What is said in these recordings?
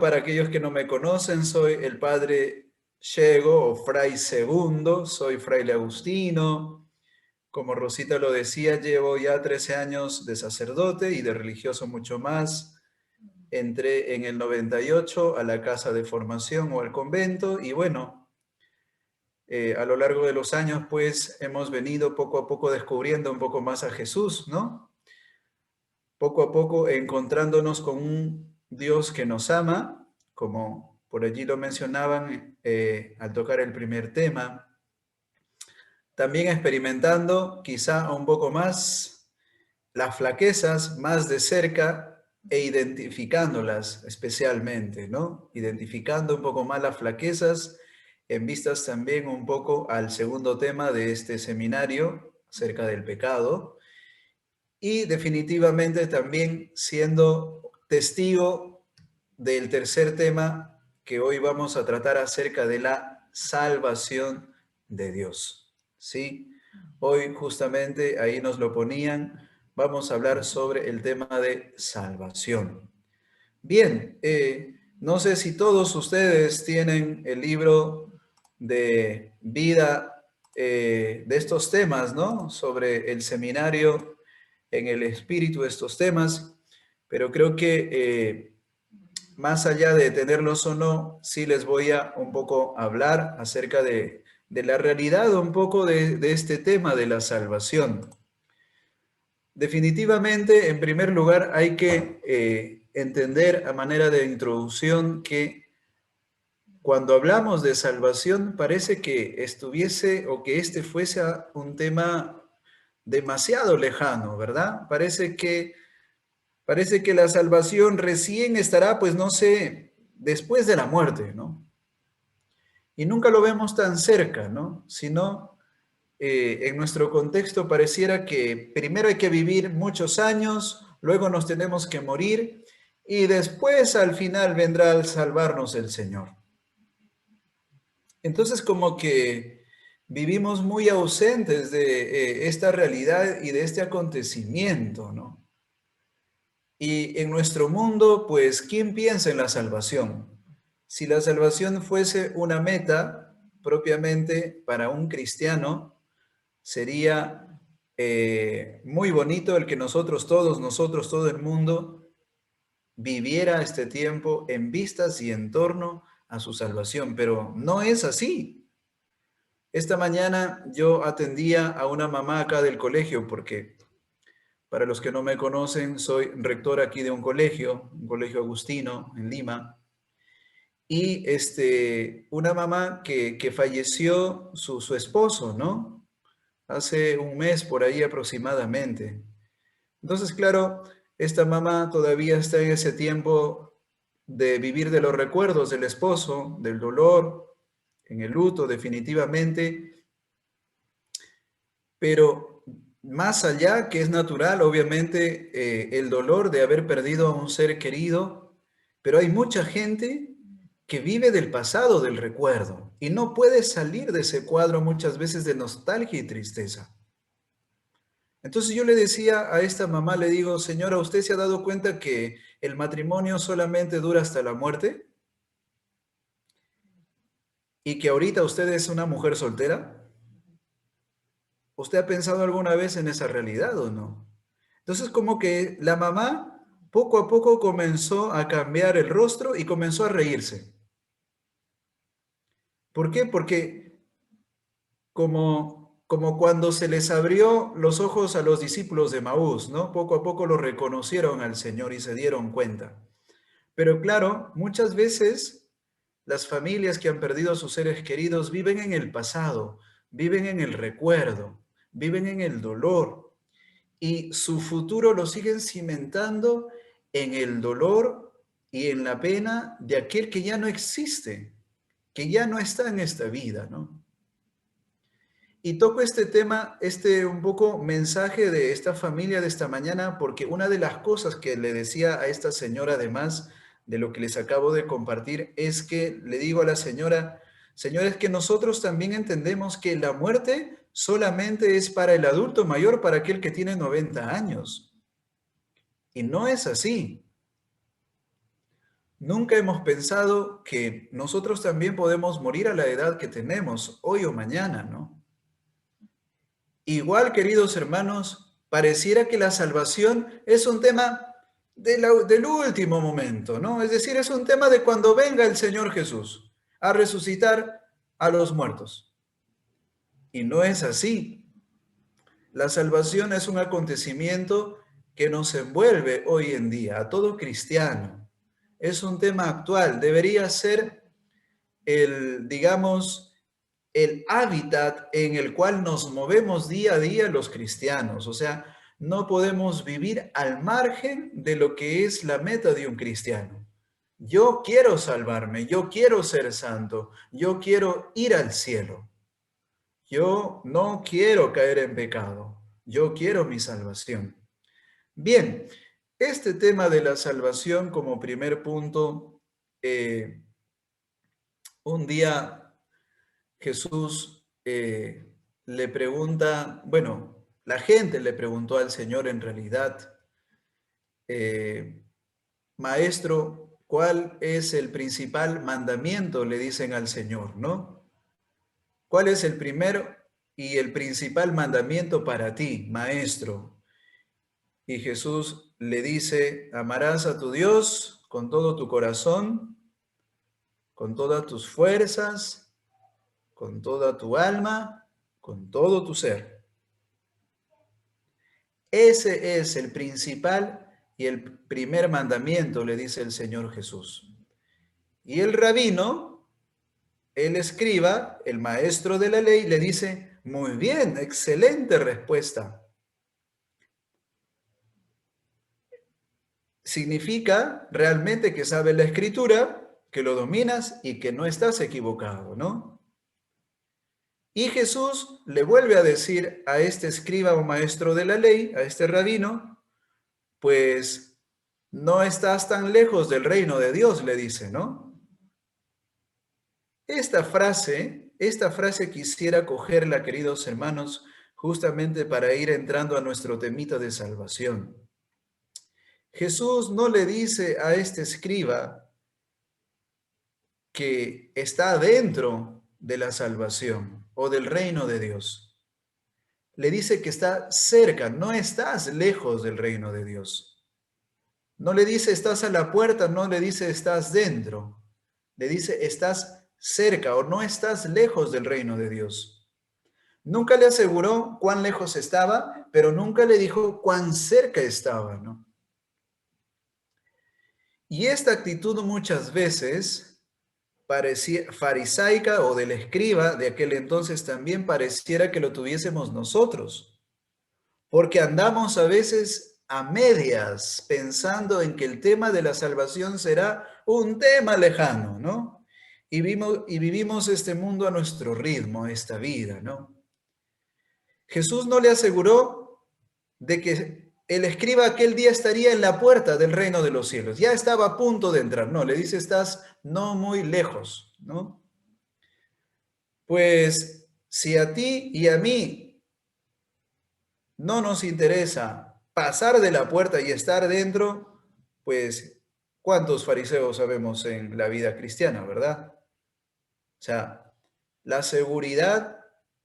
Para aquellos que no me conocen, soy el padre Shego o Fray Segundo, soy fraile agustino. Como Rosita lo decía, llevo ya 13 años de sacerdote y de religioso mucho más. Entré en el 98 a la casa de formación o al convento y bueno, a lo largo de los años pues hemos venido poco a poco descubriendo un poco más a Jesús, ¿no? Poco a poco encontrándonos con un Dios que nos ama, como por allí lo mencionaban al tocar el primer tema, también experimentando quizá un poco más las flaquezas más de cerca e identificándolas especialmente, ¿no? Identificando un poco más las flaquezas en vistas también un poco al segundo tema de este seminario acerca del pecado, y definitivamente también siendo testigo del tercer tema que hoy vamos a tratar acerca de la salvación de Dios. ¿Sí? Hoy justamente ahí nos lo ponían, vamos a hablar sobre el tema de salvación. Bien, no sé si todos ustedes tienen el libro de vida de estos temas, ¿no? Sobre el seminario en el espíritu de estos temas, pero creo que más allá de tenerlos o no, sí les voy a un poco hablar acerca de la realidad un poco de este tema de la salvación. Definitivamente, en primer lugar, hay que entender a manera de introducción que cuando hablamos de salvación parece que estuviese o que este fuese un tema demasiado lejano, ¿verdad? Parece que la salvación recién estará, pues no sé, después de la muerte, ¿no? Y nunca lo vemos tan cerca, ¿no? Sino en nuestro contexto pareciera que primero hay que vivir muchos años, luego nos tenemos que morir y después al final vendrá a salvarnos el Señor. Entonces como que vivimos muy ausentes de esta realidad y de este acontecimiento, ¿no? Y en nuestro mundo, pues, ¿quién piensa en la salvación? Si la salvación fuese una meta propiamente para un cristiano, sería muy bonito el que nosotros todos, todo el mundo, viviera este tiempo en vistas y en torno a su salvación, pero no es así. Esta mañana yo atendía a una mamá acá del colegio porque para los que no me conocen, soy rector aquí de un colegio agustino en Lima, y una mamá que falleció su esposo, ¿no? Hace un mes por ahí aproximadamente. Entonces, claro, esta mamá todavía está en ese tiempo de vivir de los recuerdos del esposo, del dolor, en el luto definitivamente, pero más allá, que es natural, obviamente, el dolor de haber perdido a un ser querido, pero hay mucha gente que vive del pasado, del recuerdo, y no puede salir de ese cuadro muchas veces de nostalgia y tristeza. Entonces yo le decía a esta mamá, le digo, señora, ¿usted se ha dado cuenta que el matrimonio solamente dura hasta la muerte? ¿Y que ahorita usted es una mujer soltera? ¿Usted ha pensado alguna vez en esa realidad o no? Entonces como que la mamá poco a poco comenzó a cambiar el rostro y comenzó a reírse. ¿Por qué? Porque como cuando se les abrió los ojos a los discípulos de Maús, ¿no? Poco a poco lo reconocieron al Señor y se dieron cuenta. Pero claro, muchas veces las familias que han perdido a sus seres queridos viven en el pasado, viven en el recuerdo, viven en el dolor y su futuro lo siguen cimentando en el dolor y en la pena de aquel que ya no existe, que ya no está en esta vida, ¿no? Y toco este tema, un poco mensaje de esta familia de esta mañana, porque una de las cosas que le decía a esta señora, además de lo que les acabo de compartir, es que le digo a la señora, señora, es que nosotros también entendemos que la muerte solamente es para el adulto mayor, para aquel que tiene 90 años. Y no es así. Nunca hemos pensado que nosotros también podemos morir a la edad que tenemos, hoy o mañana, ¿no? Igual, queridos hermanos, pareciera que la salvación es un tema del último momento, ¿no? Es decir, es un tema de cuando venga el Señor Jesús a resucitar a los muertos. Y no es así. La salvación es un acontecimiento que nos envuelve hoy en día, a todo cristiano. Es un tema actual, debería ser digamos, el hábitat en el cual nos movemos día a día los cristianos. O sea, no podemos vivir al margen de lo que es la meta de un cristiano. Yo quiero salvarme, yo quiero ser santo, yo quiero ir al cielo. Yo no quiero caer en pecado, yo quiero mi salvación. Bien, este tema de la salvación como primer punto, un día Jesús le pregunta, bueno, la gente le preguntó al Señor en realidad, eh, Maestro, ¿cuál es el principal mandamiento? Le dicen al Señor, ¿no? ¿Cuál es el primero y el principal mandamiento para ti, Maestro? Y Jesús le dice, amarás a tu Dios con todo tu corazón, con todas tus fuerzas, con toda tu alma, con todo tu ser. Ese es el principal y el primer mandamiento, le dice el Señor Jesús. Y el rabino, el escriba, el maestro de la ley, le dice, muy bien, excelente respuesta. Significa realmente que sabes la escritura, que lo dominas y que no estás equivocado, ¿no? Y Jesús le vuelve a decir a este escriba o maestro de la ley, a este rabino, pues no estás tan lejos del reino de Dios, le dice, ¿no? Esta frase quisiera cogerla, queridos hermanos, justamente para ir entrando a nuestro temita de salvación. Jesús no le dice a este escriba que está dentro de la salvación o del reino de Dios. Le dice que está cerca, no estás lejos del reino de Dios. No le dice estás a la puerta, no le dice estás dentro. Le dice estás cerca o no estás lejos del reino de Dios. Nunca le aseguró cuán lejos estaba, pero nunca le dijo cuán cerca estaba, ¿no? Y esta actitud muchas veces parecía farisaica o del escriba de aquel entonces también pareciera que lo tuviésemos nosotros, porque andamos a veces a medias pensando en que el tema de la salvación será un tema lejano, ¿no? Y vivimos este mundo a nuestro ritmo, esta vida, ¿no? Jesús no le aseguró de que el escriba aquel día estaría en la puerta del reino de los cielos. Ya estaba a punto de entrar. No, le dice, estás no muy lejos, ¿no? Pues si a ti y a mí no nos interesa pasar de la puerta y estar dentro, pues ¿cuántos fariseos sabemos en la vida cristiana, verdad? O sea, la seguridad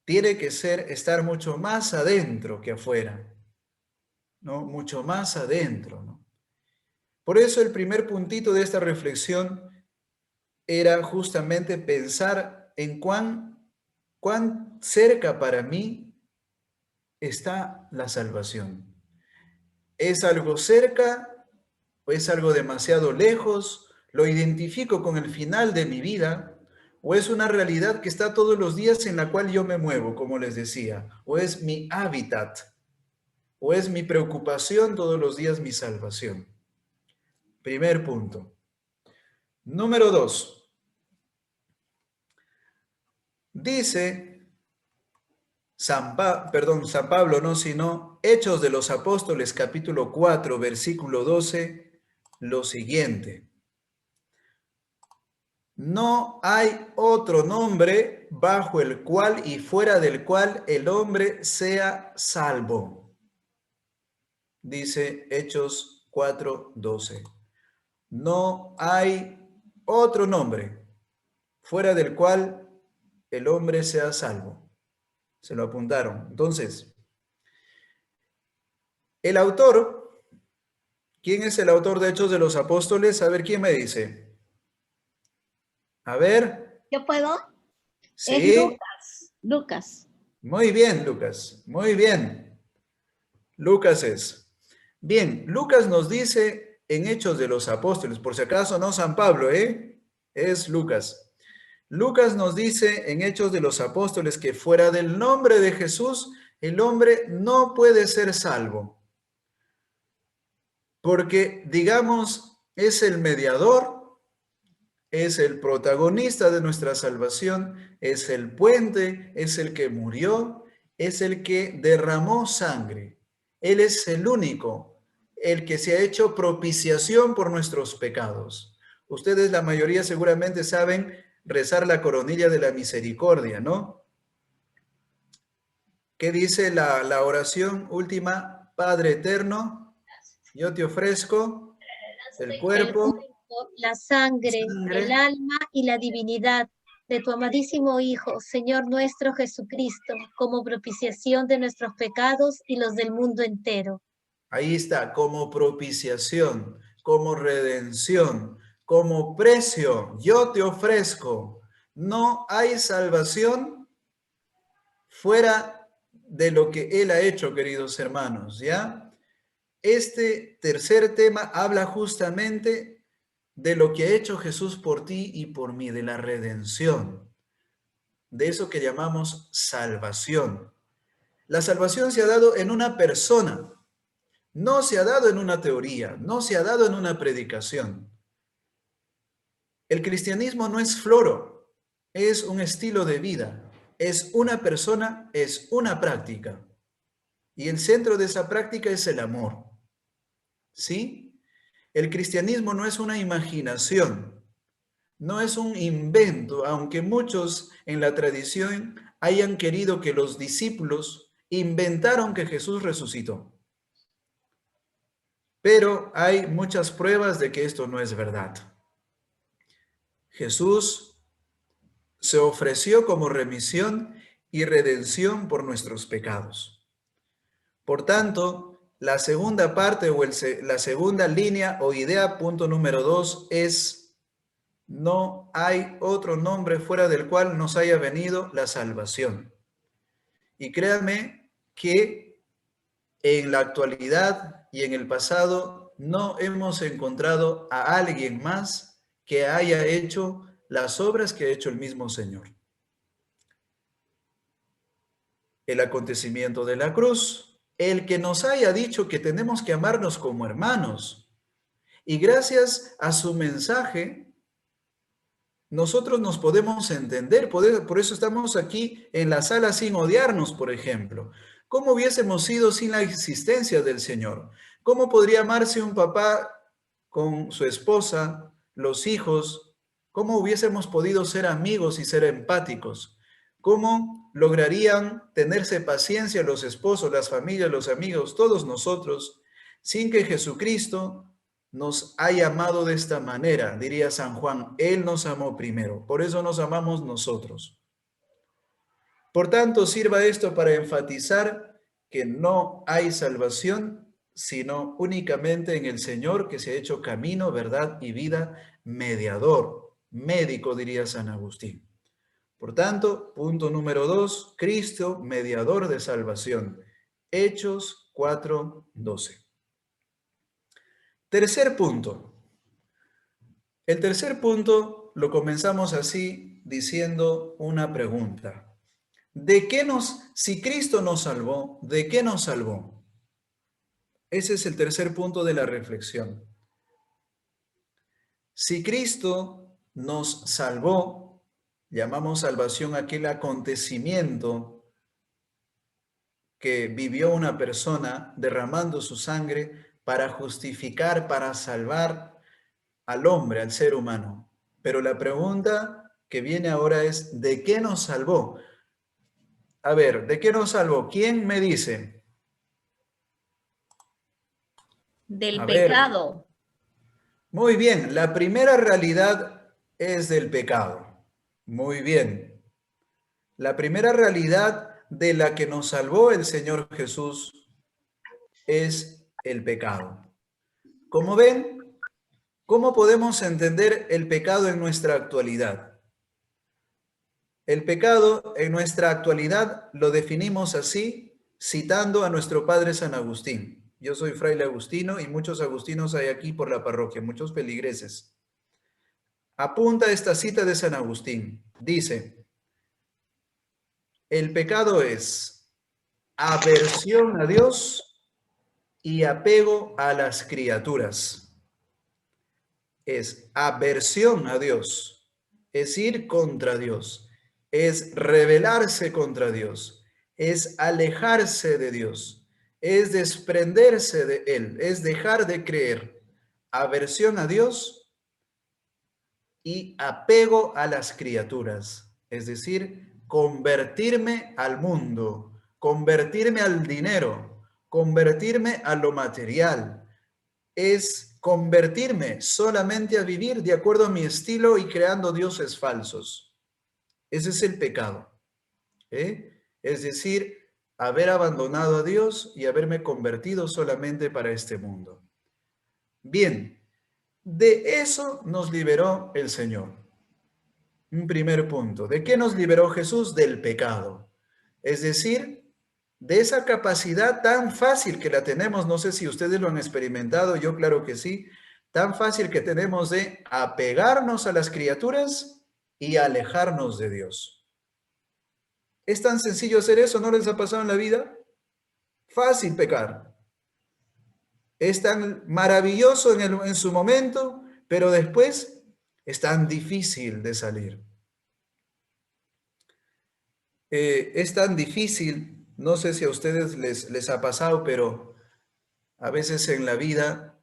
tiene que ser estar mucho más adentro que afuera, ¿no? Mucho más adentro, ¿no? Por eso el primer puntito de esta reflexión era justamente pensar en cuán cerca para mí está la salvación. ¿Es algo cerca o es algo demasiado lejos? ¿Lo identifico con el final de mi vida? ¿O es una realidad que está todos los días en la cual yo me muevo, como les decía? ¿O es mi hábitat? ¿O es mi preocupación todos los días mi salvación? Primer punto. Número 2. Dice San Pablo, no, sino Hechos de los Apóstoles, capítulo 4, versículo 12, lo siguiente. No hay otro nombre bajo el cual y fuera del cual el hombre sea salvo. Dice Hechos 4, 12. no hay otro nombre fuera del cual el hombre sea salvo. Se lo apuntaron. Entonces, el autor, ¿quién es el autor de Hechos de los Apóstoles? A ver, ¿quién me dice? A ver, ¿Yo puedo? Es sí, Lucas. muy bien, Lucas, muy bien. Lucas es. Bien, Lucas nos dice en Hechos de los Apóstoles, por si acaso no San Pablo, ¿eh? Es Lucas. Lucas nos dice en Hechos de los Apóstoles que fuera del nombre de Jesús, el hombre no puede ser salvo, porque, digamos, es el mediador, es el protagonista de nuestra salvación, es el puente, es el que murió, es el que derramó sangre. Él es el único, el que se ha hecho propiciación por nuestros pecados. Ustedes, la mayoría, seguramente saben rezar la coronilla de la misericordia, ¿no? ¿Qué dice la oración última? Padre eterno, yo te ofrezco el El cuerpo, cuerpo, la sangre, el sangre. alma y la divinidad de tu amadísimo Hijo, Señor nuestro Jesucristo, como propiciación de nuestros pecados y los del mundo entero. Ahí está, como propiciación, como redención, como precio, yo te ofrezco. No hay salvación fuera de lo que Él ha hecho, queridos hermanos, ¿ya? Este tercer tema habla justamente de lo que ha hecho Jesús por ti y por mí, de la redención, de eso que llamamos salvación. La salvación se ha dado en una persona, no se ha dado en una teoría, no se ha dado en una predicación. El cristianismo no es floro, es un estilo de vida, es una persona, es una práctica. Y el centro de esa práctica es el amor. ¿Sí? El cristianismo no es una imaginación, no es un invento, aunque muchos en la tradición hayan querido que los discípulos inventaron que Jesús resucitó. Pero hay muchas pruebas de que esto no es verdad. Jesús se ofreció como remisión y redención por nuestros pecados. Por tanto, la segunda parte o la segunda línea o idea, punto número 2, es: no hay otro nombre fuera del cual nos haya venido la salvación. Y créanme que en la actualidad y en el pasado no hemos encontrado a alguien más que haya hecho las obras que ha hecho el mismo Señor. El acontecimiento de la cruz, el que nos haya dicho que tenemos que amarnos como hermanos. Y gracias a su mensaje, nosotros nos podemos entender, por eso estamos aquí en la sala sin odiarnos, por ejemplo. ¿Cómo hubiésemos sido sin la existencia del Señor? ¿Cómo podría amarse un papá con su esposa, los hijos? ¿Cómo hubiésemos podido ser amigos y ser empáticos? ¿Cómo lograrían tenerse paciencia los esposos, las familias, los amigos, todos nosotros, sin que Jesucristo nos ha amado de esta manera? Diría San Juan, Él nos amó primero, por eso nos amamos nosotros. Por tanto, sirva esto para enfatizar que no hay salvación, sino únicamente en el Señor, que se ha hecho camino, verdad y vida, mediador, médico, diría San Agustín. Por tanto, punto número 2, Cristo, mediador de salvación. Hechos 4:12. Tercer punto. El tercer punto lo comenzamos así diciendo una pregunta. Si Cristo nos salvó, ¿de qué nos salvó? Ese es el tercer punto de la reflexión. Si Cristo nos salvó, llamamos salvación aquel acontecimiento que vivió una persona derramando su sangre para justificar, para salvar al hombre, al ser humano. Pero la pregunta que viene ahora es: ¿de qué nos salvó? A ver, ¿de qué nos salvó? ¿Quién me dice? Del A ver, pecado. Muy bien, la primera realidad es del pecado. Muy bien. La primera realidad de la que nos salvó el Señor Jesús es el pecado. Como ven, ¿cómo podemos entender el pecado en nuestra actualidad? El pecado en nuestra actualidad lo definimos así, citando a nuestro padre San Agustín. Yo soy fraile agustino y muchos agustinos hay aquí por la parroquia, muchos feligreses. Apunta esta cita de San Agustín. Dice, el pecado es aversión a Dios y apego a las criaturas. Es aversión a Dios, es ir contra Dios, es rebelarse contra Dios, es alejarse de Dios, es desprenderse de Él, es dejar de creer. Aversión a Dios y apego a las criaturas, es decir, convertirme al mundo, convertirme al dinero, convertirme a lo material, es convertirme solamente a vivir de acuerdo a mi estilo y creando dioses falsos. Ese es el pecado, ¿eh? Es decir, haber abandonado a Dios y haberme convertido solamente para este mundo. Bien, de eso nos liberó el Señor. Un primer punto. ¿De qué nos liberó Jesús? Del pecado. Es decir, de esa capacidad tan fácil que la tenemos, no sé si ustedes lo han experimentado, yo claro que sí, tan fácil que tenemos de apegarnos a las criaturas y alejarnos de Dios. ¿Es tan sencillo hacer eso? ¿No les ha pasado en la vida? Fácil pecar. Es tan maravilloso en su momento, pero después es tan difícil de salir. Es tan difícil, no sé si a ustedes les ha pasado, pero a veces en la vida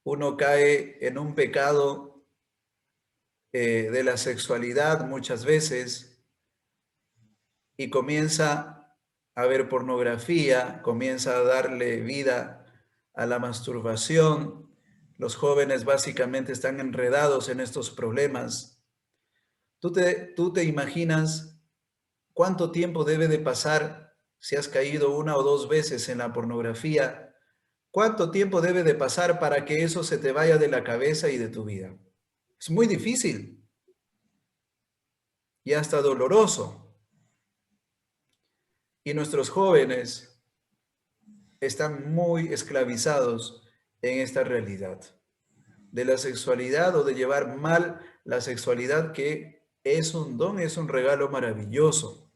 uno cae en un pecado de la sexualidad muchas veces y comienza a ver pornografía, comienza a darle vida a la masturbación. Los jóvenes básicamente están enredados en estos problemas. ¿Tú te imaginas cuánto tiempo debe de pasar si has caído una o dos veces en la pornografía? ¿Cuánto tiempo debe de pasar para que eso se te vaya de la cabeza y de tu vida? Es muy difícil y hasta doloroso. Y nuestros jóvenes están muy esclavizados en esta realidad de la sexualidad o de llevar mal la sexualidad, que es un don, es un regalo maravilloso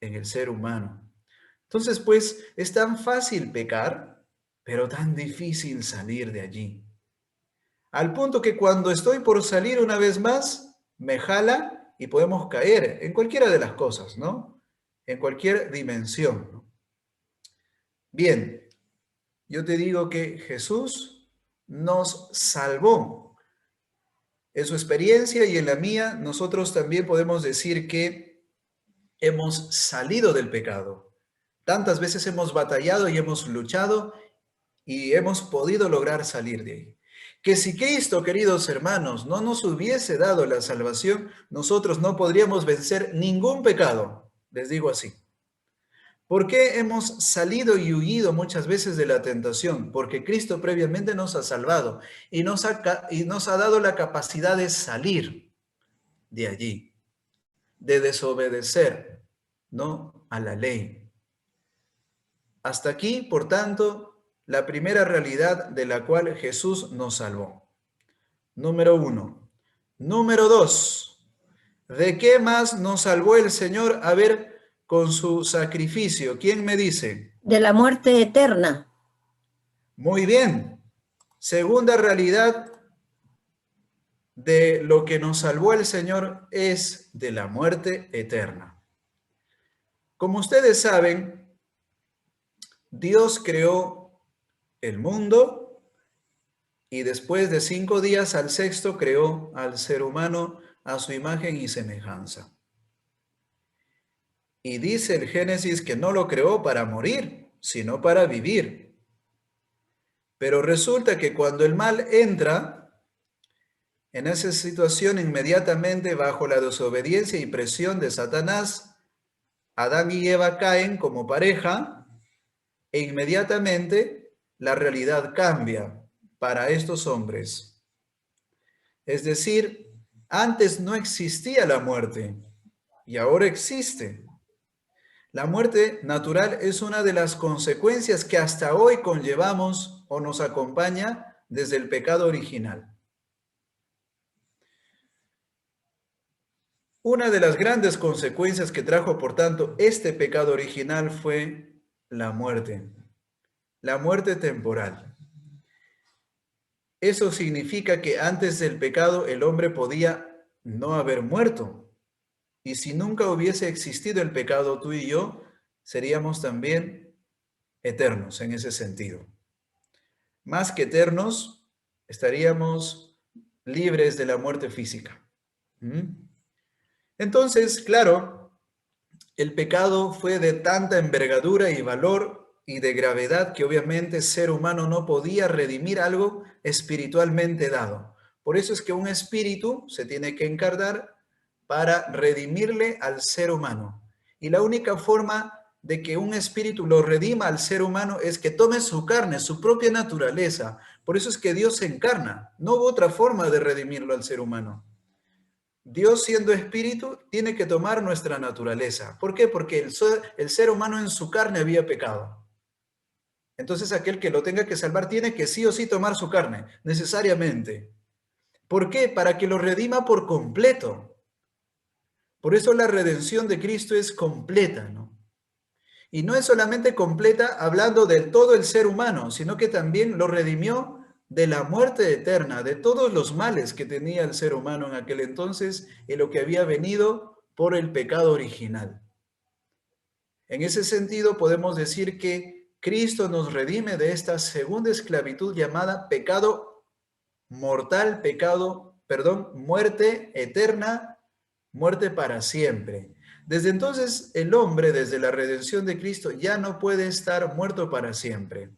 en el ser humano. Entonces, pues, es tan fácil pecar, pero tan difícil salir de allí. Al punto que cuando estoy por salir una vez más, me jala y podemos caer en cualquiera de las cosas, ¿no? En cualquier dimensión, ¿no? Bien, yo te digo que Jesús nos salvó. En su experiencia y en la mía, nosotros también podemos decir que hemos salido del pecado. Tantas veces hemos batallado y hemos luchado y hemos podido lograr salir de ahí. Que si Cristo, queridos hermanos, no nos hubiese dado la salvación, nosotros no podríamos vencer ningún pecado. Les digo así. ¿Por qué hemos salido y huido muchas veces de la tentación? Porque Cristo previamente nos ha salvado y nos ha dado la capacidad de salir de allí, de desobedecer, ¿no?, a la ley. Hasta aquí, por tanto, la primera realidad de la cual Jesús nos salvó. Número 1. Número 2. ¿De qué más nos salvó el Señor? A ver, con su sacrificio. ¿Quién me dice? De la muerte eterna. Muy bien. Segunda realidad de lo que nos salvó el Señor es de la muerte eterna. Como ustedes saben, Dios creó el mundo y después de 5 días, al sexto, creó al ser humano a su imagen y semejanza. Y dice el Génesis que no lo creó para morir, sino para vivir. Pero resulta que cuando el mal entra, En esa situación, inmediatamente bajo la desobediencia y presión de Satanás, Adán y Eva caen como pareja e inmediatamente la realidad cambia para estos hombres. Es decir, antes no existía la muerte y ahora existe. La muerte natural es una de las consecuencias que hasta hoy conllevamos o nos acompaña desde el pecado original. Una de las grandes consecuencias que trajo, por tanto, este pecado original fue la muerte temporal. Eso significa que antes del pecado el hombre podía no haber muerto. Y si nunca hubiese existido el pecado, tú y yo seríamos también eternos en ese sentido. Más que eternos, estaríamos libres de la muerte física. Entonces, claro, el pecado fue de tanta envergadura y valor y de gravedad que obviamente el ser humano no podía redimir algo espiritualmente dado. Por eso es que un espíritu se tiene que encargar para redimirle al ser humano. Y la única forma de que un espíritu lo redima al ser humano es que tome su carne, su propia naturaleza. Por eso es que Dios se encarna. No hubo otra forma de redimirlo al ser humano. Dios, siendo espíritu, tiene que tomar nuestra naturaleza. ¿Por qué? Porque el ser humano en su carne había pecado. Entonces aquel que lo tenga que salvar tiene que sí o sí tomar su carne, necesariamente. ¿Por qué? Para que lo redima por completo. Por eso la redención de Cristo es completa, ¿no? Y no es solamente completa hablando del todo el ser humano, sino que también lo redimió de la muerte eterna, de todos los males que tenía el ser humano en aquel entonces y lo que había venido por el pecado original. En ese sentido podemos decir que Cristo nos redime de esta segunda esclavitud llamada pecado mortal, muerte eterna, muerte para siempre. Desde entonces el hombre, desde la redención de Cristo, ya no puede estar muerto para siempre.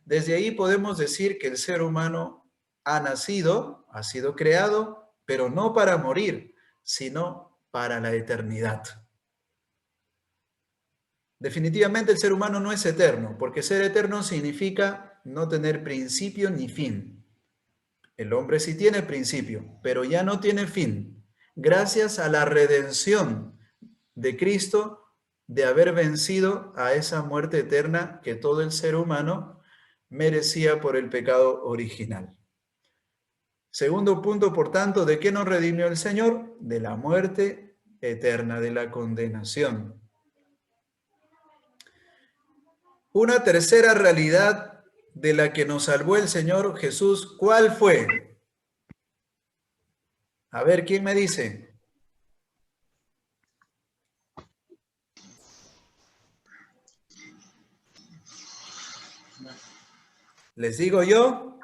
Desde ahí podemos decir que el ser humano ha sido creado, pero no para morir, sino para la eternidad. Definitivamente el ser humano no es eterno, porque ser eterno significa no tener principio ni fin. El hombre sí tiene principio, pero ya no tiene fin. Gracias a la redención de Cristo, de haber vencido a esa muerte eterna que todo el ser humano merecía por el pecado original. Segundo punto, por tanto, ¿de qué nos redimió el Señor? De la muerte eterna, de la condenación. Una tercera realidad de la que nos salvó el Señor Jesús, ¿cuál fue? A ver, ¿quién me dice? ¿Les digo yo?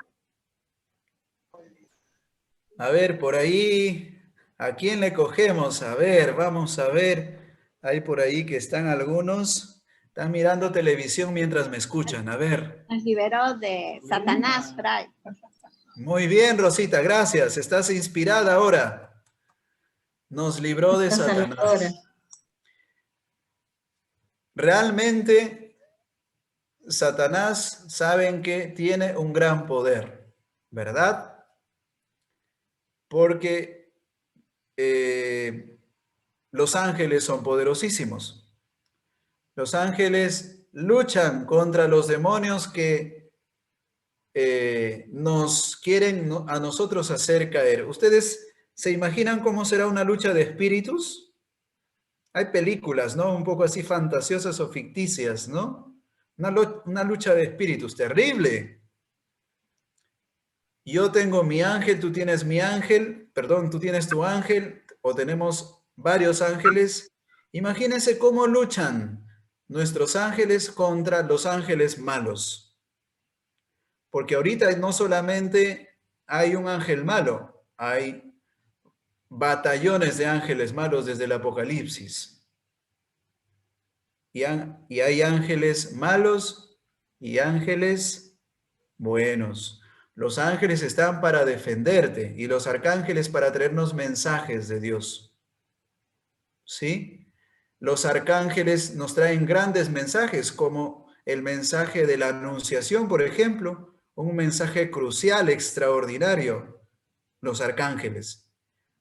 A ver, por ahí, ¿a quién le cogemos? A ver, vamos a ver. Hay por ahí que están algunos. Están mirando televisión mientras me escuchan. A ver. Nos liberó de Satanás, Fray. Muy bien, Rosita, gracias. Estás inspirada ahora. Nos libró de Satanás. Realmente, Satanás, saben que tiene un gran poder, ¿verdad? Porque los ángeles son poderosísimos. Los ángeles luchan contra los demonios que nos quieren a nosotros hacer caer. ¿Ustedes se imaginan cómo será una lucha de espíritus? Hay películas, ¿no? Un poco así fantasiosas o ficticias, ¿no? Una lucha de espíritus terrible. Yo tengo mi ángel, tú tienes mi ángel, perdón, tú tienes tu ángel, o tenemos varios ángeles. Imagínense cómo luchan nuestros ángeles contra los ángeles malos. Porque ahorita no solamente hay un ángel malo, hay batallones de ángeles malos desde el Apocalipsis. Y hay ángeles malos y ángeles buenos. Los ángeles están para defenderte y los arcángeles para traernos mensajes de Dios. ¿Sí? Los arcángeles nos traen grandes mensajes, como el mensaje de la Anunciación, por ejemplo, un mensaje crucial, extraordinario. Los arcángeles.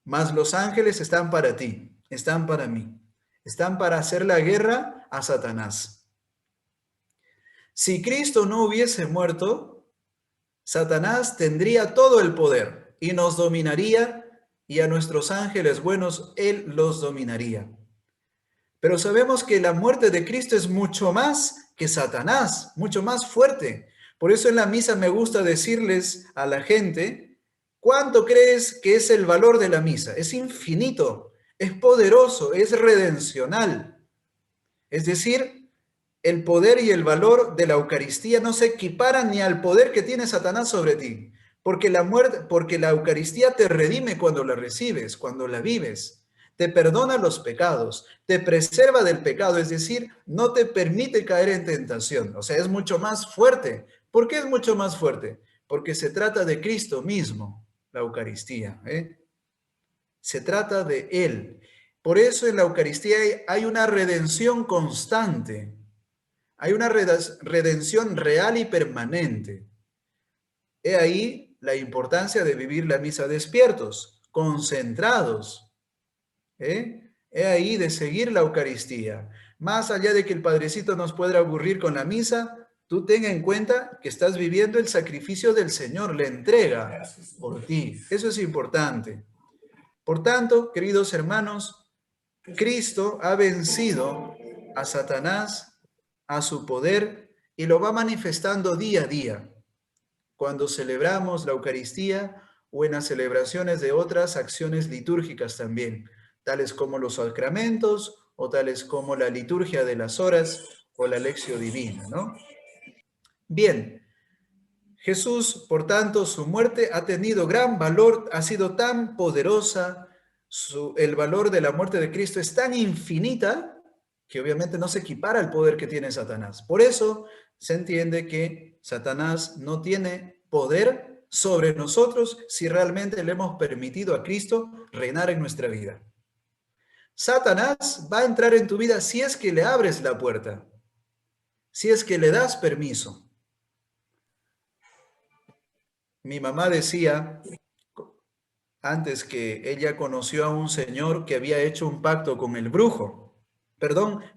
Mas los ángeles están para ti, están para mí, están para hacer la guerra a Satanás. Si Cristo no hubiese muerto, Satanás tendría todo el poder y nos dominaría, y a nuestros ángeles buenos él los dominaría. Pero sabemos que la muerte de Cristo es mucho más que Satanás, mucho más fuerte. Por eso en la misa me gusta decirles a la gente, ¿cuánto crees que es el valor de la misa? Es infinito, es poderoso, es redencional. Es decir, el poder y el valor de la Eucaristía no se equiparan ni al poder que tiene Satanás sobre ti, porque la Eucaristía te redime cuando la recibes, cuando la vives, te perdona los pecados, te preserva del pecado, es decir, no te permite caer en tentación, o sea, es mucho más fuerte. ¿Por qué es mucho más fuerte? Porque se trata de Cristo mismo, la Eucaristía, Se trata de Él. Por eso en la Eucaristía hay una redención constante. Hay una redención real y permanente. He ahí la importancia de vivir la misa despiertos, concentrados. He ahí de seguir la Eucaristía. Más allá de que el Padrecito nos pueda aburrir con la misa, tú tenga en cuenta que estás viviendo el sacrificio del Señor, la entrega por ti. Eso es importante. Por tanto, queridos hermanos, Cristo ha vencido a Satanás, a su poder, y lo va manifestando día a día, cuando celebramos la Eucaristía o en las celebraciones de otras acciones litúrgicas también, tales como los sacramentos o tales como la liturgia de las horas o la lección divina, ¿no? Bien, Jesús, por tanto, su muerte ha tenido gran valor, ha sido tan poderosa, el valor de la muerte de Cristo es tan infinita que obviamente no se equipara al poder que tiene Satanás. Por eso se entiende que Satanás no tiene poder sobre nosotros si realmente le hemos permitido a Cristo reinar en nuestra vida. Satanás va a entrar en tu vida si es que le abres la puerta, si es que le das permiso. Mi mamá decía, antes, que ella conoció a un señor que había hecho un pacto con el brujo,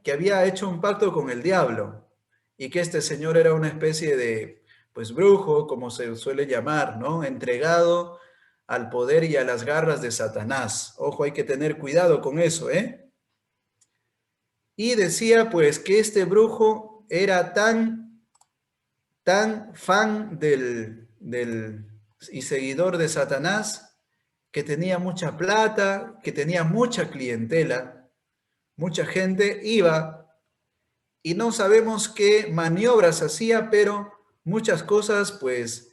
que había hecho un pacto con el diablo, y que este señor era una especie de, pues, brujo, como se suele llamar, ¿no? Entregado al poder y a las garras de Satanás. Ojo, hay que tener cuidado con eso, Y decía, pues, que este brujo era tan fan y seguidor de Satanás, que tenía mucha plata, que tenía mucha clientela, mucha gente iba, y no sabemos qué maniobras hacía, pero muchas cosas, pues,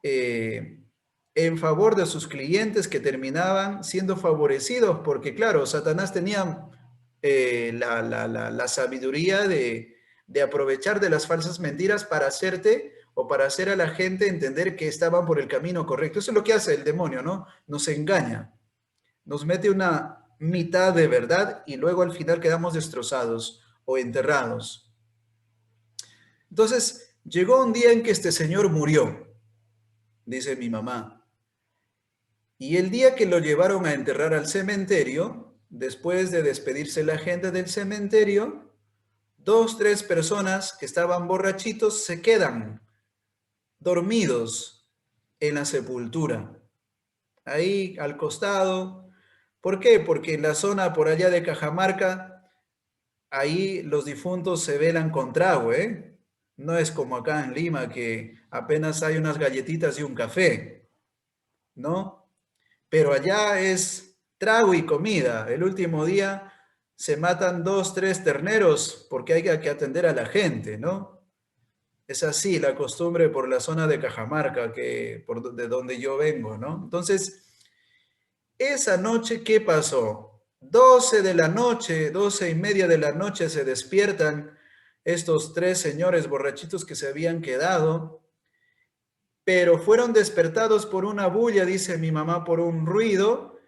en favor de sus clientes, que terminaban siendo favorecidos, porque claro, Satanás tenía la sabiduría de aprovechar de las falsas mentiras para hacerte o para hacer a la gente entender que estaban por el camino correcto. Eso es lo que hace el demonio, ¿no? Nos engaña, nos mete una mitad de verdad y luego al final quedamos destrozados o enterrados. Entonces, llegó un día en que este señor murió, dice mi mamá. Y el día que lo llevaron a enterrar al cementerio, después de despedirse la gente del cementerio, 2, 3 personas que estaban borrachitos se quedan dormidos en la sepultura, ahí al costado. ¿Por qué? Porque en la zona por allá de Cajamarca, ahí los difuntos se velan con trago, No es como acá en Lima, que apenas hay unas galletitas y un café, ¿no? Pero allá es trago y comida. El último día se matan 2, 3 terneros porque hay que atender a la gente, ¿no? Es así la costumbre por la zona de Cajamarca, de donde yo vengo, ¿no? Entonces, esa noche, ¿qué pasó? 12 de la noche, 12:30 de la noche, se despiertan estos 3 señores borrachitos que se habían quedado pero fueron despertados por una bulla, dice mi mamá, por un ruido,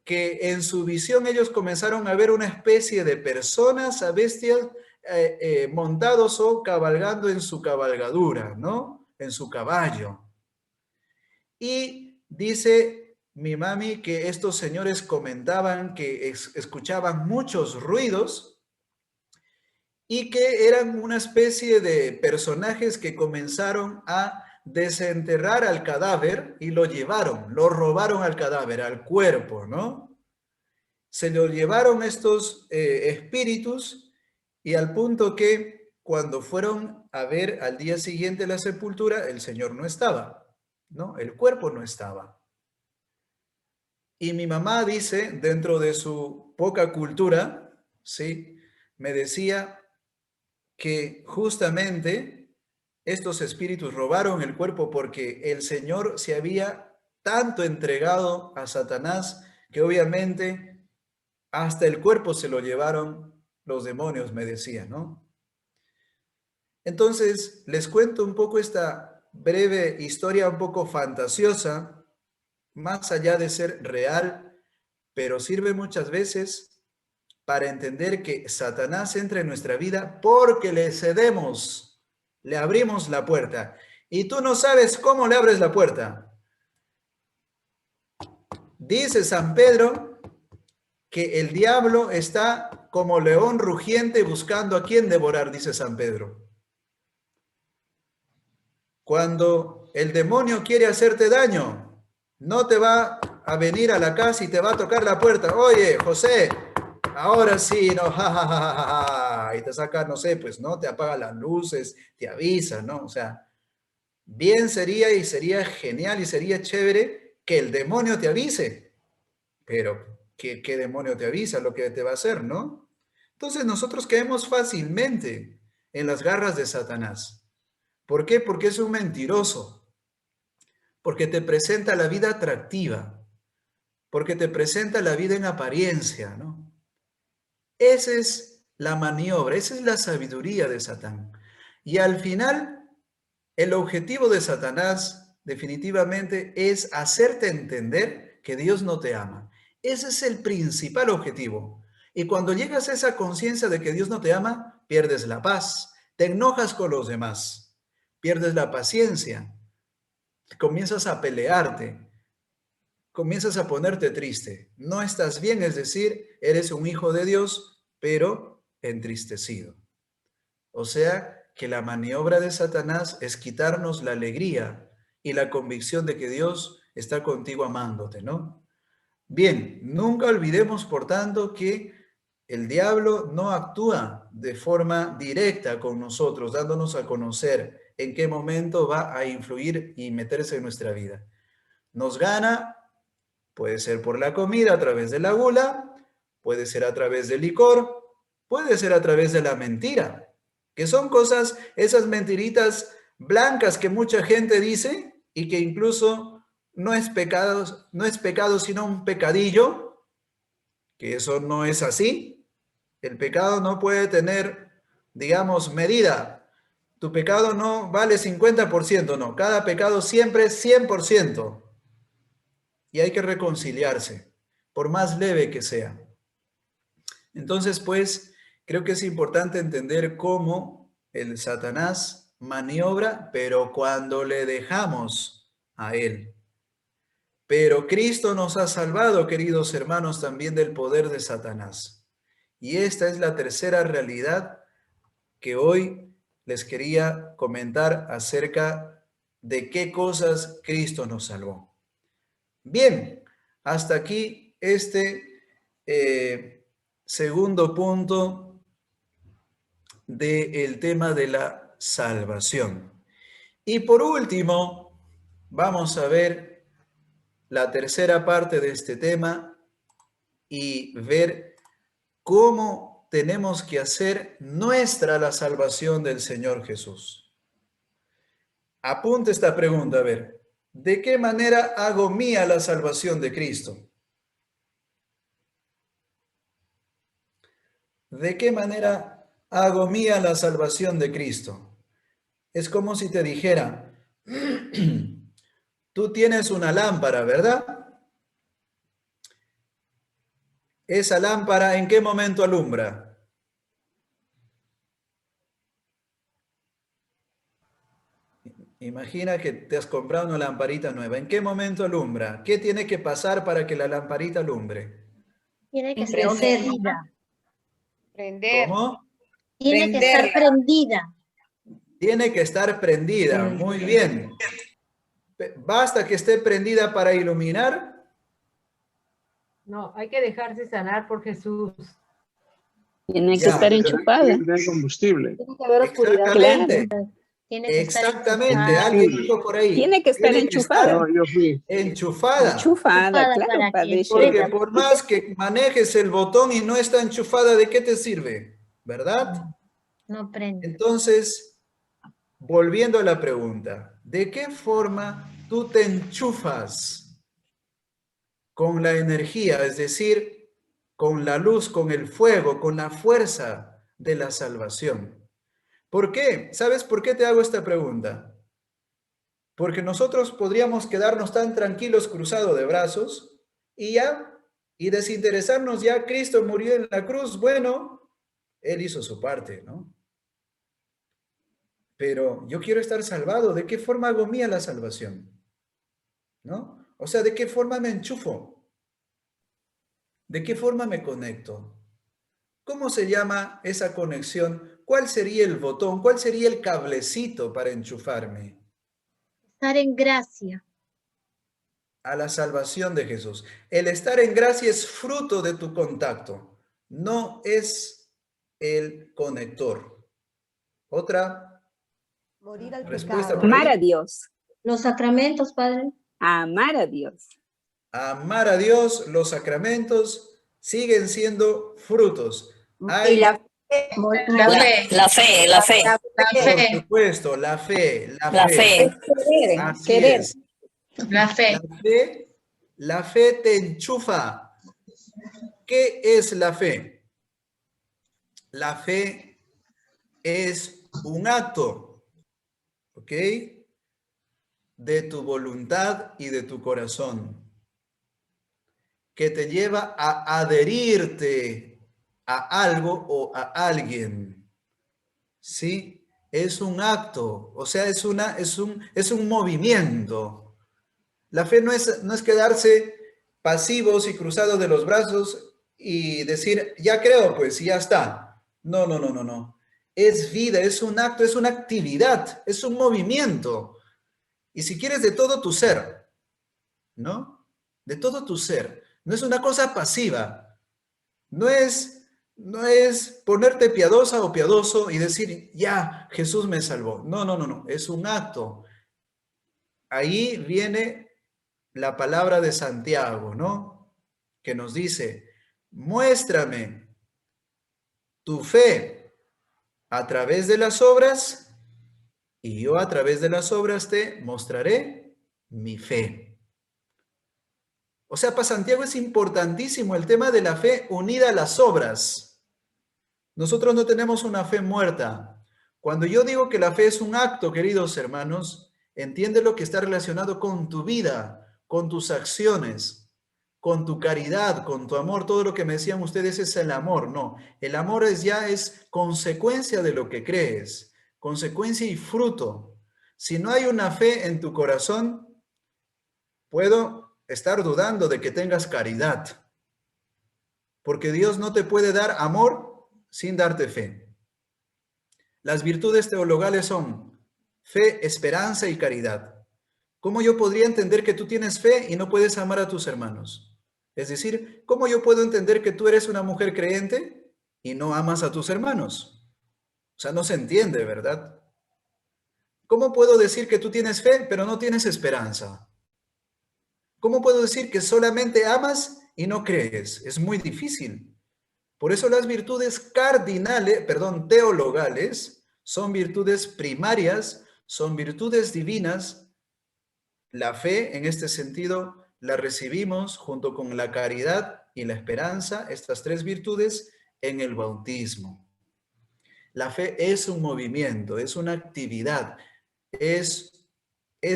que en su visión ellos comenzaron a ver una especie de personas, a bestias, montados o cabalgando en su cabalgadura, ¿no? En su caballo. Y dice mi mami que estos señores comentaban que escuchaban muchos ruidos y que eran una especie de personajes que comenzaron a desenterrar al cadáver y lo llevaron, lo robaron al cadáver, al cuerpo, ¿no? Se lo llevaron estos espíritus y al punto que cuando fueron a ver al día siguiente la sepultura, el Señor no estaba, ¿no? El cuerpo no estaba. Y mi mamá dice, dentro de su poca cultura, ¿sí? Me decía que justamente estos espíritus robaron el cuerpo porque el Señor se había tanto entregado a Satanás que obviamente hasta el cuerpo se lo llevaron los demonios, me decía, ¿no? Entonces, les cuento un poco esta breve historia un poco fantasiosa, más allá de ser real, pero sirve muchas veces para entender que Satanás entra en nuestra vida porque le cedemos, le abrimos la puerta. Y tú no sabes cómo le abres la puerta. Dice San Pedro que el diablo está como león rugiente buscando a quien devorar, dice San Pedro. Cuando el demonio quiere hacerte daño, no te va a venir a la casa y te va a tocar la puerta. Oye, José, ahora sí, no, ja, y te saca, no sé, pues, ¿no? Te apaga las luces, te avisa, ¿no? O sea, bien sería y sería genial y sería chévere que el demonio te avise, pero ¿qué demonio te avisa lo que te va a hacer, no? Entonces nosotros caemos fácilmente en las garras de Satanás. ¿Por qué? Porque es un mentiroso, porque te presenta la vida atractiva, porque te presenta la vida en apariencia, ¿no? Esa es la maniobra, esa es la sabiduría de Satán. Y al final, el objetivo de Satanás definitivamente es hacerte entender que Dios no te ama. Ese es el principal objetivo. Y cuando llegas a esa conciencia de que Dios no te ama, pierdes la paz, te enojas con los demás, pierdes la paciencia, comienzas a pelearte, comienzas a ponerte triste. No estás bien, es decir, eres un hijo de Dios, pero entristecido. O sea, que la maniobra de Satanás es quitarnos la alegría y la convicción de que Dios está contigo amándote, ¿no? Bien, nunca olvidemos, por tanto, que el diablo no actúa de forma directa con nosotros, dándonos a conocer en qué momento va a influir y meterse en nuestra vida. Nos gana, puede ser por la comida a través de la gula, puede ser a través del licor, puede ser a través de la mentira, que son cosas, esas mentiritas blancas que mucha gente dice y que incluso no es pecado sino un pecadillo, que eso no es así. El pecado no puede tener, digamos, medida. Tu pecado no vale 50%, no. Cada pecado siempre es 100%. Y hay que reconciliarse, por más leve que sea. Entonces, pues, creo que es importante entender cómo el Satanás maniobra, pero cuando le dejamos a él. Pero Cristo nos ha salvado, queridos hermanos, también del poder de Satanás. Y esta es la tercera realidad que hoy les quería comentar acerca de qué cosas Cristo nos salvó. Bien, hasta aquí este segundo punto del tema de la salvación. Y por último, vamos a ver la tercera parte de este tema y ver cómo tenemos que hacer nuestra la salvación del Señor Jesús. Apunte esta pregunta, a ver, ¿de qué manera hago mía la salvación de Cristo? ¿De qué manera hago mía la salvación de Cristo? Es como si te dijera, Tú tienes una lámpara, ¿verdad? Esa lámpara, ¿en qué momento alumbra? Imagina que te has comprado una lamparita nueva. ¿En qué momento alumbra? ¿Qué tiene que pasar para que la lamparita alumbre? Tiene que estar Prender. prendida. Prender. ¿Cómo? Tiene que estar Prenderla. prendida. Tiene que estar prendida. Muy bien. ¿Basta que esté prendida para iluminar? No, hay que dejarse sanar por Jesús. Tiene que Ya, estar pero- enchufada. Tener combustible. Tiene que haber oscuridad. Exactamente. Tiene que estar Exactamente. enchufada. Alguien dijo por ahí. Tiene que estar enchufada. No, yo fui. enchufada. Enchufada, Enchufada claro, para para que Porque prenda. por más que manejes el botón y no está enchufada, ¿de qué te sirve? ¿Verdad? No prende. Entonces, volviendo a la pregunta, ¿de qué forma tú te enchufas con la energía, es decir, con la luz, con el fuego, con la fuerza de la salvación? ¿Por qué? ¿Sabes por qué te hago esta pregunta? Porque nosotros podríamos quedarnos tan tranquilos cruzado de brazos y ya, y desinteresarnos ya, Cristo murió en la cruz, bueno, Él hizo su parte, ¿no? Pero yo quiero estar salvado, ¿de qué forma hago mía la salvación? ¿No? O sea, ¿de qué forma me enchufo? ¿De qué forma me conecto? ¿Cómo se llama esa conexión? ¿Cuál sería el botón? ¿Cuál sería el cablecito para enchufarme Estar en gracia. a la salvación de Jesús? El estar en gracia es fruto de tu contacto, no es el conector. Otra Morir al respuesta pecado. por Amar a ahí. Dios. Los sacramentos, Padre. Amar a Dios. Amar a Dios, los sacramentos siguen siendo frutos. Y Hay, la fe. La fe. La fe, la fe, La por fe. supuesto, la fe, la la fe. fe. Querer, Así querer. es. La fe. La fe te enchufa. ¿Qué es la fe? La fe es un acto, ¿ok? De tu voluntad y de tu corazón, que te lleva a adherirte a algo o a alguien, ¿sí? Es un acto, o sea, es un movimiento. La fe no es quedarse pasivos y cruzados de los brazos y decir, ya creo, pues, y ya está. No, no, no, no, no. Es vida, es un acto, es una actividad, es un movimiento. Y si quieres de todo tu ser, ¿no? De todo tu ser. No es una cosa pasiva. No es ponerte piadosa o piadoso y decir, ya, Jesús me salvó. No, no, no, no. Es un acto. Ahí viene la palabra de Santiago, ¿no? Que nos dice, muéstrame tu fe a través de las obras y yo a través de las obras te mostraré mi fe. O sea, para Santiago es importantísimo el tema de la fe unida a las obras. Nosotros no tenemos una fe muerta. Cuando yo digo que la fe es un acto, queridos hermanos, entiende lo que está relacionado con tu vida, con tus acciones, con tu caridad, con tu amor. Todo lo que me decían ustedes es el amor. No, el amor es consecuencia de lo que crees, consecuencia y fruto. Si no hay una fe en tu corazón, puedo estar dudando de que tengas caridad, porque Dios no te puede dar amor sin darte fe. Las virtudes teologales son fe, esperanza y caridad. ¿Cómo yo podría entender que tú tienes fe y no puedes amar a tus hermanos? Es decir, ¿cómo yo puedo entender que tú eres una mujer creyente y no amas a tus hermanos? O sea, no se entiende, ¿verdad? ¿Cómo puedo decir que tú tienes fe pero no tienes esperanza? ¿Cómo puedo decir que solamente amas y no crees? Es muy difícil. Por eso las virtudes teologales, son virtudes primarias, son virtudes divinas. La fe, en este sentido, la recibimos junto con la caridad y la esperanza, estas tres virtudes, en el bautismo. La fe es un movimiento, es una actividad, es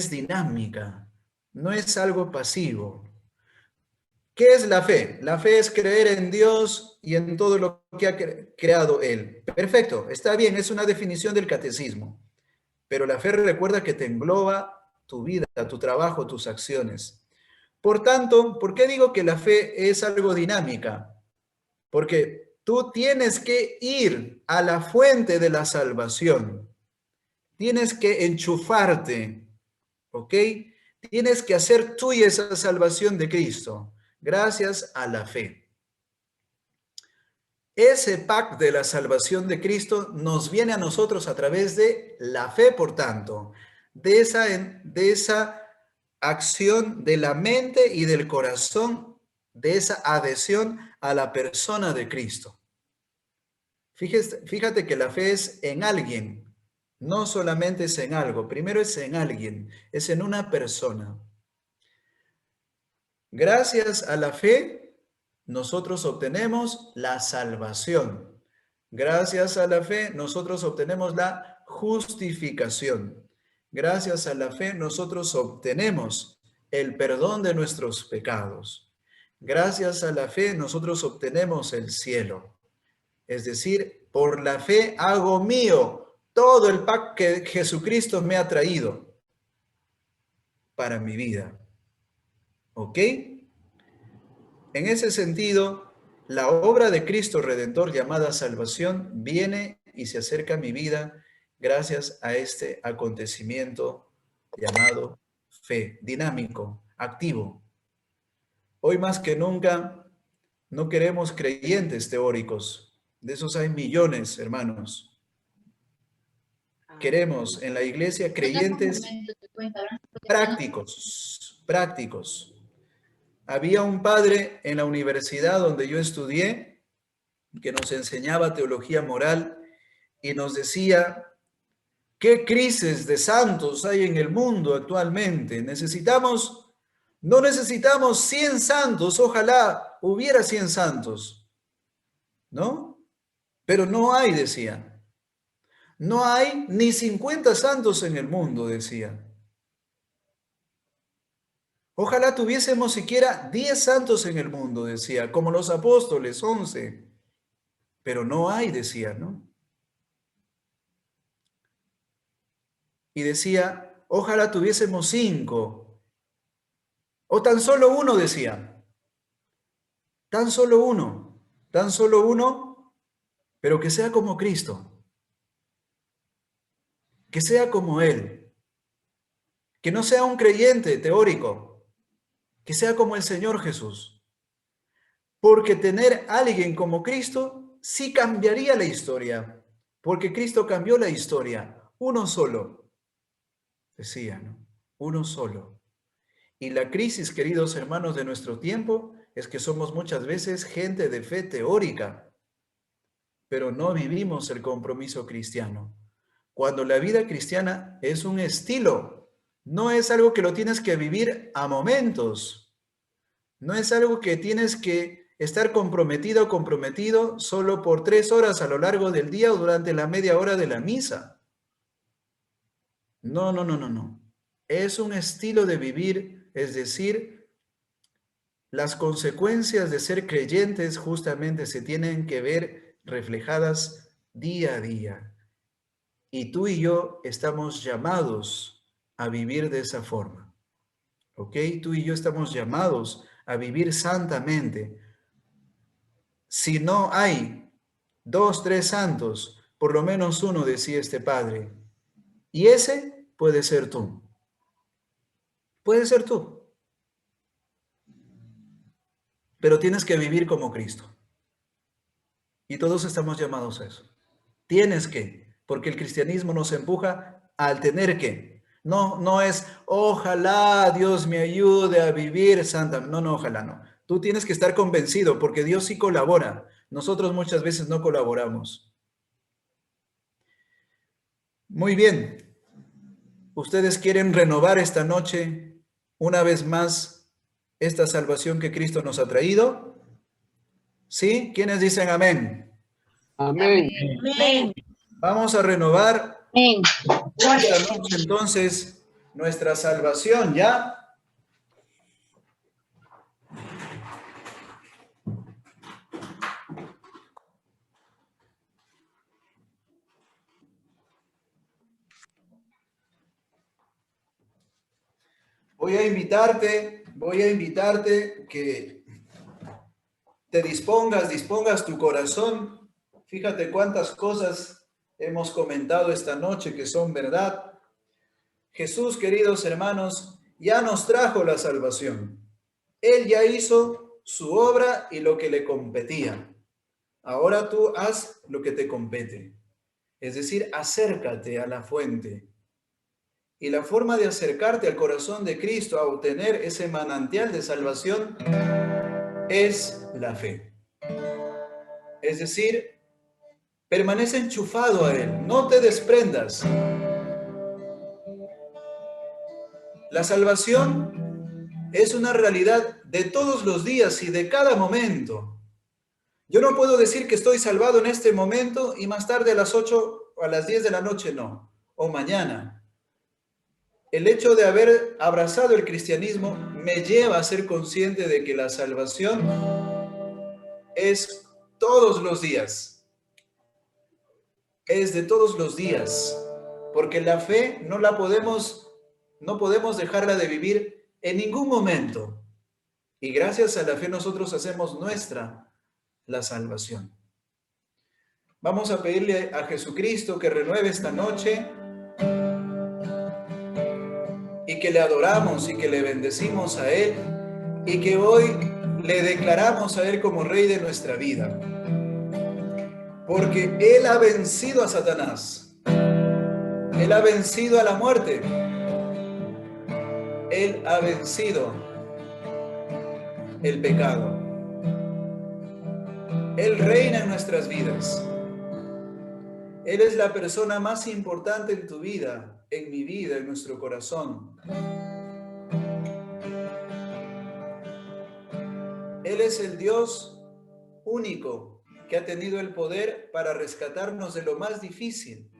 dinámica. no es algo pasivo. ¿Qué es la fe? La fe es creer en Dios y en todo lo que ha creado Él. Perfecto, está bien, es una definición del catecismo. Pero la fe recuerda que te engloba tu vida, tu trabajo, tus acciones. Por tanto, ¿por qué digo que la fe es algo dinámica? Porque tú tienes que ir a la fuente de la salvación. Tienes que enchufarte, ¿ok? Tienes que hacer tuya esa salvación de Cristo, gracias a la fe. Ese pack de la salvación de Cristo nos viene a nosotros a través de la fe, por tanto, de esa acción de la mente y del corazón, de esa adhesión a la persona de Cristo. Fíjate que la fe es en alguien, no solamente es en algo, primero es en alguien, es en una persona. Gracias a la fe, nosotros obtenemos la salvación. Gracias a la fe, nosotros obtenemos la justificación. Gracias a la fe, nosotros obtenemos el perdón de nuestros pecados. Gracias a la fe, nosotros obtenemos el cielo. Es decir, por la fe hago mío todo el pacto que Jesucristo me ha traído para mi vida. ¿Ok? En ese sentido, la obra de Cristo Redentor llamada salvación viene y se acerca a mi vida gracias a este acontecimiento llamado fe, dinámico, activo. Hoy más que nunca no queremos creyentes teóricos. De esos hay millones, hermanos. Queremos en la iglesia creyentes prácticos. Había un padre en la universidad donde yo estudié que nos enseñaba teología moral y nos decía, ¿qué crisis de santos hay en el mundo actualmente? No necesitamos 100 santos, ojalá hubiera 100 santos, ¿no? Pero no hay, decía. No hay ni 50 santos en el mundo, decía. Ojalá tuviésemos siquiera 10 santos en el mundo, decía, como los apóstoles, 11. Pero no hay, decía, ¿no? Y decía, ojalá tuviésemos 5. O tan solo uno, decía. Tan solo uno, pero que sea como Cristo. Que sea como Él. Que no sea un creyente teórico. Que sea como el Señor Jesús. Porque tener a alguien como Cristo sí cambiaría la historia. Porque Cristo cambió la historia. Uno solo. Decía, ¿no? Uno solo. Y la crisis, queridos hermanos, de nuestro tiempo es que somos muchas veces gente de fe teórica, pero no vivimos el compromiso cristiano. Cuando la vida cristiana es un estilo, no es algo que lo tienes que vivir a momentos. No es algo que tienes que estar comprometido o comprometido solo por 3 horas a lo largo del día o durante la media hora de la misa. No. Es un estilo de vivir, es decir, las consecuencias de ser creyentes justamente se tienen que ver reflejadas día a día. Y tú y yo estamos llamados a vivir de esa forma. ¿Ok? Tú y yo estamos llamados a vivir santamente. Si no hay 2, 3 santos, por lo menos uno, decía este padre. Y ese puede ser tú. Puede ser tú. Pero tienes que vivir como Cristo. Y todos estamos llamados a eso. Tienes que, porque el cristianismo nos empuja al tener que. No es, ojalá Dios me ayude a vivir santa. No, ojalá no. Tú tienes que estar convencido porque Dios sí colabora. Nosotros muchas veces no colaboramos. Muy bien. ¿Ustedes quieren renovar esta noche una vez más esta salvación que Cristo nos ha traído? ¿Sí? ¿Quiénes dicen amén? Amén. Amén. Vamos a renovar Amén. esta noche entonces nuestra salvación, ¿ya? voy a invitarte que te dispongas tu corazón. Fíjate cuántas cosas hemos comentado esta noche que son verdad. Jesús, queridos hermanos, ya nos trajo la salvación. Él ya hizo su obra y lo que le competía. Ahora tú haz lo que te compete. Es decir, acércate a la fuente. Y la forma de acercarte al corazón de Cristo, a obtener ese manantial de salvación, es la fe. Es decir, permanece enchufado a Él, no te desprendas. La salvación es una realidad de todos los días y de cada momento. Yo no puedo decir que estoy salvado en este momento y más tarde a las 8 o a las 10 de la noche no, o mañana. El hecho de haber abrazado el cristianismo me lleva a ser consciente de que la salvación es todos los días. Es de todos los días, porque la fe no podemos dejarla de vivir en ningún momento. Y gracias a la fe nosotros hacemos nuestra la salvación. Vamos a pedirle a Jesucristo que renueve esta noche y que le adoramos y que le bendecimos a Él y que hoy le declaramos a Él como Rey de nuestra vida. Porque Él ha vencido a Satanás. Él ha vencido a la muerte. Él ha vencido el pecado. Él reina en nuestras vidas. Él es la persona más importante en tu vida, en mi vida, en nuestro corazón. Él es el Dios único que ha tenido el poder para rescatarnos de lo más difícil.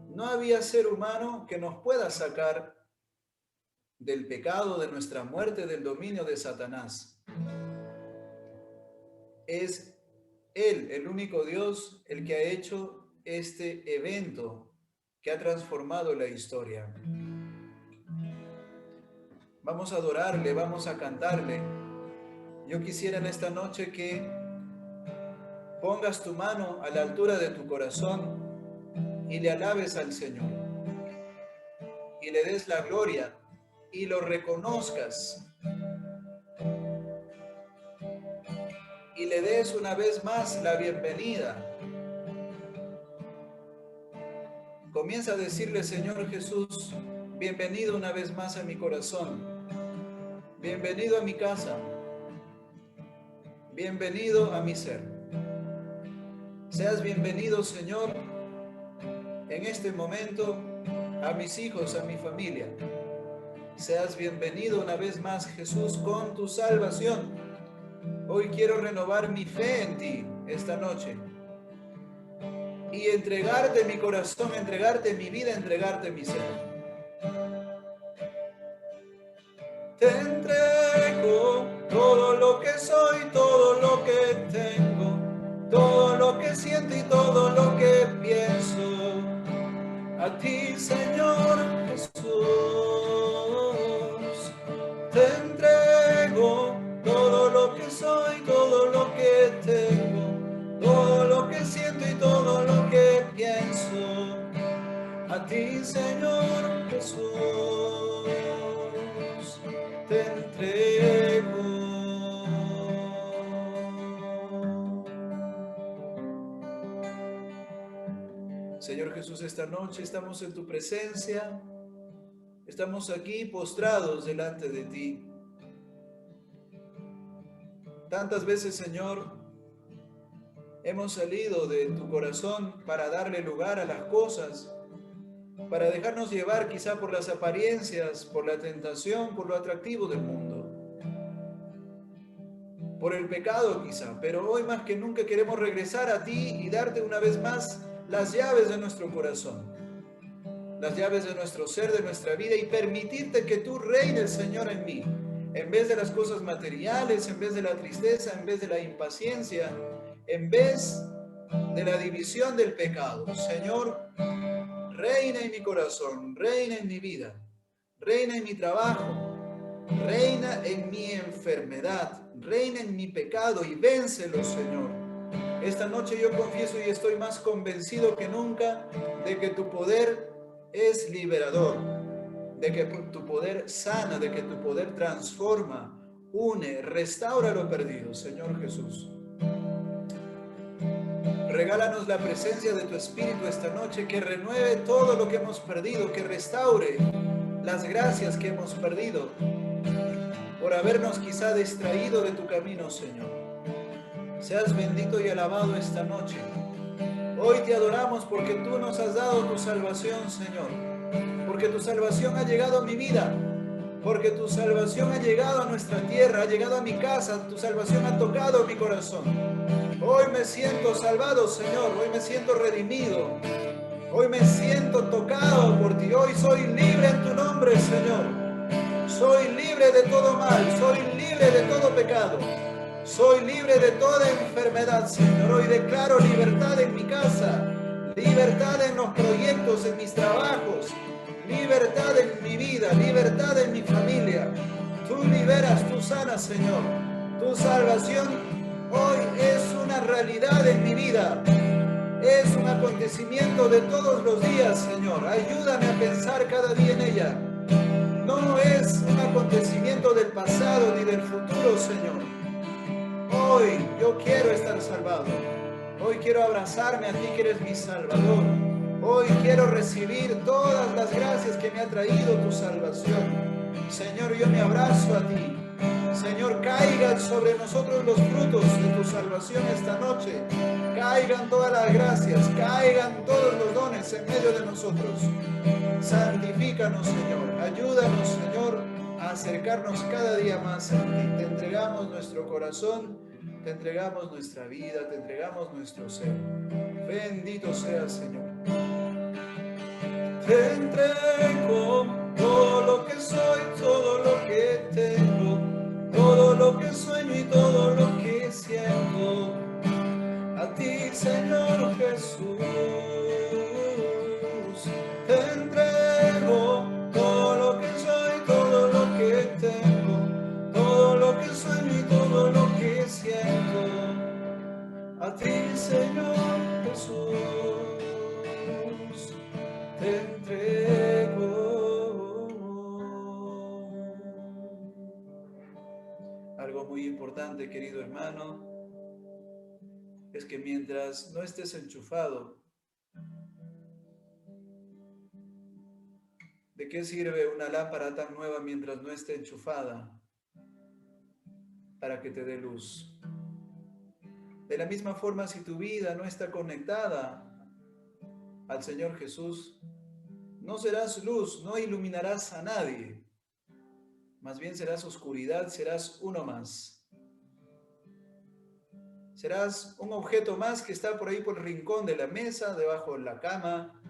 No había ser humano que nos pueda sacar del pecado, de nuestra muerte, del dominio de Satanás. Es Él, el único Dios, el que ha hecho este evento que ha transformado la historia. Vamos a adorarle, vamos a cantarle. Yo quisiera en esta noche que pongas tu mano a la altura de tu corazón y le alabes al Señor. Y le des la gloria y lo reconozcas. Y le des una vez más la bienvenida. Comienza a decirle, Señor Jesús, bienvenido una vez más a mi corazón. Bienvenido a mi casa. Bienvenido a mi ser. Seas bienvenido, Señor, en este momento a mis hijos, a mi familia. Seas bienvenido una vez más, Jesús, con tu salvación. Hoy quiero renovar mi fe en ti esta noche y entregarte mi corazón, entregarte mi vida, entregarte mi ser. Te entrego todo lo que soy, todo lo que tengo, todo lo que siento y todo lo que pienso. A ti, Señor Jesús, te entrego todo lo que soy, todo lo que tengo, todo lo que siento y todo lo que pienso. A ti, Señor Jesús, te entrego. Señor Jesús, esta noche estamos en tu presencia, estamos aquí postrados delante de ti. Tantas veces, Señor, hemos salido de tu corazón para darle lugar a las cosas, para dejarnos llevar quizá por las apariencias, por la tentación, por lo atractivo del mundo, por el pecado quizá, pero hoy más que nunca queremos regresar a ti y darte una vez más las llaves de nuestro corazón, las llaves de nuestro ser, de nuestra vida, y permitirte que tú reines, Señor, en mí, en vez de las cosas materiales, en vez de la tristeza, en vez de la impaciencia, en vez de la división del pecado. Señor, reina en mi corazón, reina en mi vida, reina en mi trabajo, Reina en mi enfermedad, reina en mi pecado y vénselo, Señor. Esta noche yo confieso y estoy más convencido que nunca de que tu poder es liberador, de que tu poder sana, de que tu poder transforma, une, restaura lo perdido, Señor Jesús. Regálanos la presencia de tu Espíritu esta noche, que renueve todo lo que hemos perdido, que restaure las gracias que hemos perdido por habernos quizá distraído de tu camino, Señor. Seas bendito y alabado esta noche. Hoy te adoramos porque tú nos has dado tu salvación, Señor. Porque tu salvación ha llegado a mi vida. Porque tu salvación ha llegado a nuestra tierra, ha llegado a mi casa. Tu salvación ha tocado mi corazón. Hoy me siento salvado, Señor. Hoy me siento redimido. Hoy me siento tocado por ti. Hoy soy libre en tu nombre, Señor. Soy libre de todo mal. Soy libre de todo pecado. Soy libre de toda enfermedad, Señor. Hoy declaro libertad en mi casa. Libertad en los proyectos, en mis trabajos. Libertad en mi vida. Libertad en mi familia. Tú liberas, tú sanas, Señor. Tu salvación hoy es una realidad en mi vida. Es un acontecimiento de todos los días, Señor. Ayúdame a pensar cada día en ella. No es un acontecimiento del pasado ni del futuro, Señor. Hoy yo quiero estar salvado. Hoy quiero abrazarme a ti que eres mi Salvador. Hoy quiero recibir todas las gracias que me ha traído tu salvación. Señor, yo me abrazo a ti. Señor, caigan sobre nosotros los frutos de tu salvación esta noche. Caigan todas las gracias, caigan todos los dones en medio de nosotros. Santifícanos, Señor. Ayúdanos, Señor, a acercarnos cada día más a ti. Te entregamos nuestro corazón, te entregamos nuestra vida, te entregamos nuestro ser. Bendito seas, Señor. Te entrego todo lo que soy, todo lo que tengo, todo lo que sueño y todo lo que siento. A ti, Señor Jesús, te entrego todo lo que soy, todo lo que tengo, todo lo que sueño y todo lo que siento. A ti, Señor Jesús, te entrego. Algo muy importante, querido hermano, es que mientras no estés enchufado, ¿de qué sirve una lámpara tan nueva mientras no esté enchufada para que te dé luz? De la misma forma, si tu vida no está conectada al Señor Jesús, no serás luz, no iluminarás a nadie. Más bien serás oscuridad, serás uno más. Serás un objeto más que está por ahí por el rincón de la mesa, debajo de la cama,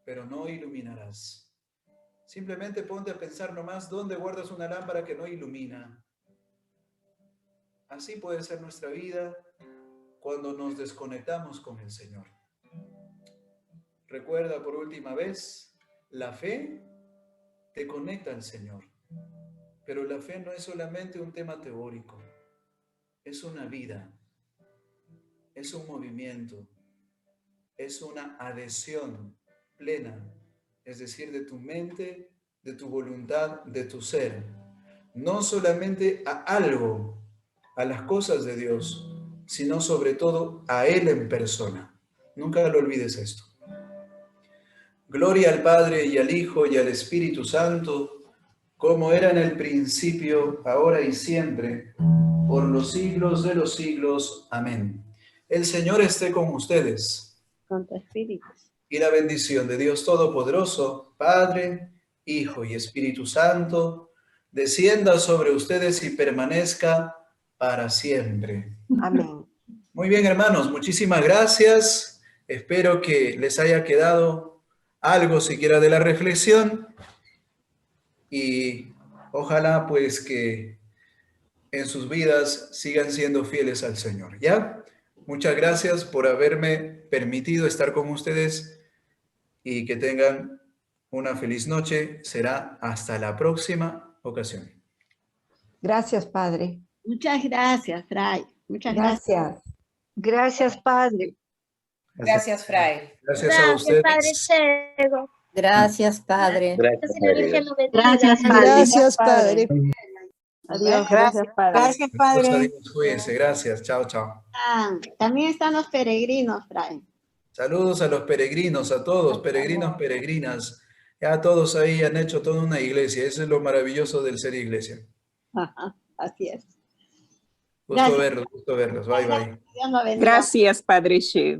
pero no iluminarás. Simplemente ponte a pensar nomás dónde guardas una lámpara que no ilumina. Así puede ser nuestra vida cuando nos desconectamos con el Señor. Recuerda por última vez, la fe te conecta al Señor, pero la fe no es solamente un tema teórico. Es una vida, es un movimiento, es una adhesión plena, es decir, de tu mente, de tu voluntad, de tu ser. No solamente a algo, a las cosas de Dios, sino sobre todo a Él en persona. Nunca lo olvides esto. Gloria al Padre y al Hijo y al Espíritu Santo, como era en el principio, ahora y siempre, por los siglos de los siglos. Amén. El Señor esté con ustedes. Con tu espíritu. Y la bendición de Dios Todopoderoso, Padre, Hijo y Espíritu Santo, descienda sobre ustedes y permanezca para siempre. Amén. Muy bien, hermanos, muchísimas gracias. Espero que les haya quedado algo siquiera de la reflexión y ojalá pues que en sus vidas sigan siendo fieles al Señor, ¿ya? Muchas gracias por haberme permitido estar con ustedes y que tengan una feliz noche. Será hasta la próxima. ocasión. Gracias, Padre. Muchas gracias, Fray. Muchas gracias. Gracias. Gracias, Padre. Gracias, Fray. Gracias a ustedes. Padre Chego. Gracias, Padre. Que la Virgen lo bendiga. Gracias, Padre. Gracias, Padre. Adiós, gracias, Padre. Gracias, Padre. Adiós, cuídense. Gracias. Chao, chao. También están los peregrinos, Fray. Saludos a los peregrinos, a todos, peregrinos, peregrinas. Ya todos ahí han hecho toda una iglesia. Eso es lo maravilloso del ser iglesia. Ajá, así es. Gusto Gracias. verlos, gusto verlos. Bye, bye. Dios lo bendiga. Gracias, Padre Che.